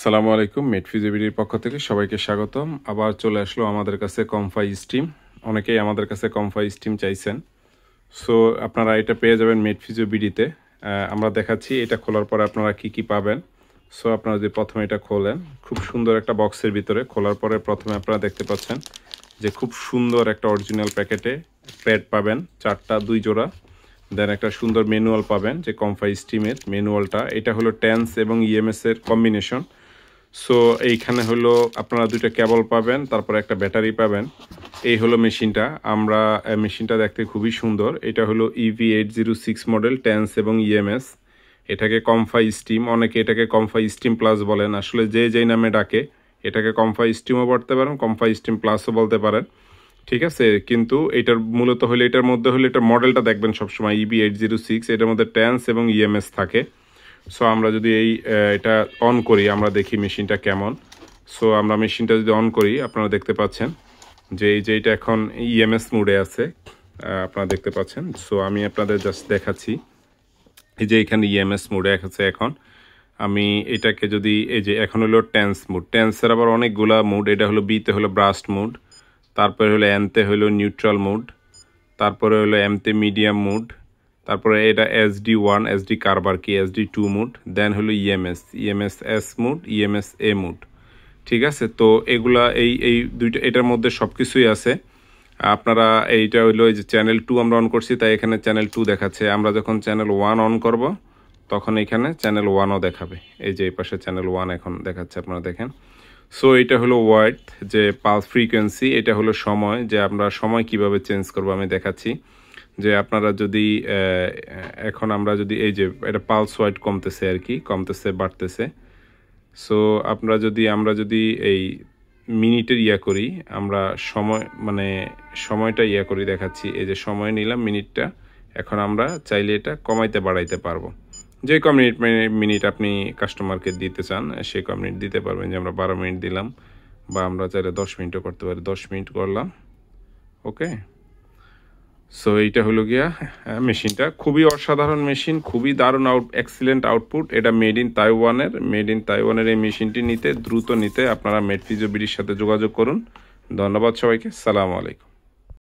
আসসালামু আলাইকুম। মেটফিজিবিলিটির পক্ষ থেকে সবাইকে স্বাগতম। আবার চলে আসলো আমাদের কাছে কমফাই স্টিম। অনেকেই আমাদের কাছে কমফাই স্টিম চাইছেন। সো আপনারা এটা পেয়ে যাবেন মেটফিজিবিলিটিতে। আমরা দেখাচ্ছি এটা খোলার পরে আপনারা কি কি পাবেন। সো আপনারা যদি প্রথমে এটা খোলেন, খুব সুন্দর একটা বক্সের ভিতরে খোলার পরে প্রথমে আপনারা দেখতে পাচ্ছেন যে খুব সুন্দর একটা অরিজিনাল প্যাকেটে প্যাড পাবেন 4টা 2 জোড়া। দেন একটা সুন্দর ম্যানুয়াল পাবেন যে কমফাই স্টিমের ম্যানুয়ালটা। এটা হলো টেন্স এবং ইএমএস এর কম্বিনেশন। সো এইখানে হলো আপনারা দুইটা কেবল পাবেন, তারপরে একটা ব্যাটারি পাবেন। এই হলো মেশিনটা। আমরা মেশিনটা দেখতে খুবই সুন্দর। এটা হলো EV806 মডেল টেন্স এবং ইএমএস। এটাকে কমফাই স্টিম, অনেকে এটাকে কমফাই স্টিম প্লাস বলেন। আসলে যে যেই নামে ডাকে, এটাকে কমফাই স্টিমও বলতে পারেন, কমফাই স্টিম প্লাসও বলতে পারেন, ঠিক আছে। কিন্তু এটার মূলত হলে এটার মধ্যে হলে এটার মডেলটা দেখবেন সবসময় EV806। এটার মধ্যে টেন্স এবং ইএমএস থাকে। সো আমরা যদি এটা অন করি, আমরা দেখি মেশিনটা কেমন। সো আমরা মেশিনটা যদি অন করি, আপনারা দেখতে পাচ্ছেন যে এই যে এটা এখন ইএমএস মোডে আছে, আপনারা দেখতে পাচ্ছেন। সো আমি আপনাদের জাস্ট দেখাচ্ছি, এই যে এখানে ইএমএস মোডে আছে এখন। আমি এটাকে যদি এই যে এখন হলো টেন্স মুড, টেন্সের আবার অনেকগুলা মুড। এটা হলো বিতে হলো ব্রাস্ট মুড, তারপরে হলো এনতে হলো নিউট্রাল মুড, তারপরে হলো এমতে মিডিয়াম মুড, তারপরে এটা SD1 SD কারবার কি SD2 মুড, দেন হলো ইএমএস এস মুড, ইএমএস এ মুড, ঠিক আছে। তো এগুলা এই দুইটা এটার মধ্যে সব কিছুই আছে। আপনারা এইটা হলো এই যে চ্যানেল 2 আমরা অন করছি, তাই এখানে চ্যানেল 2 দেখাচ্ছে। আমরা যখন চ্যানেল 1 অন করব, তখন এখানে চ্যানেল 1ও দেখাবে। এই যে এই পাশে চ্যানেল 1 এখন দেখাচ্ছে, আপনারা দেখেন। সো এটা হলো ওয়ার্ড যে পালস ফ্রিকোয়েন্সি, এটা হলো সময়, যে আমরা সময় কিভাবে চেঞ্জ করব আমি দেখাচ্ছি। যে আপনারা যদি এখন আমরা যদি এই যে এটা পালস ওয়াইড কমতেছে আর কি, কমতেছে বাড়তেছে। সো আমরা যদি এই মিনিটের করি, আমরা সময় মানে সময়টা করি, দেখাচ্ছি। এই যে সময় নিলাম মিনিটটা, এখন আমরা চাইলে এটা কমাইতে বাড়াইতে পারবো। যে ক মিনিট আপনি কাস্টমারকে দিতে চান, সে ক মিনিট দিতে পারবেন। যে আমরা 12 মিনিট দিলাম, বা আমরা চাইলে 10 মিনিটও করতে পারি। 10 মিনিট করলাম, ওকে। সো এইটা হলো গিয়া মেশিনটা। খুবই অসাধারণ মেশিন, খুবই দারুণ এক্সিলেন্ট আউটপুট। এটা মেড ইন তাইওয়ানের এই মেশিনটি নিতে, দ্রুত নিতে আপনারা মেটফিজিবিলিটির সাথে যোগাযোগ করুন। ধন্যবাদ সবাইকে। সালামু আলাইকুম।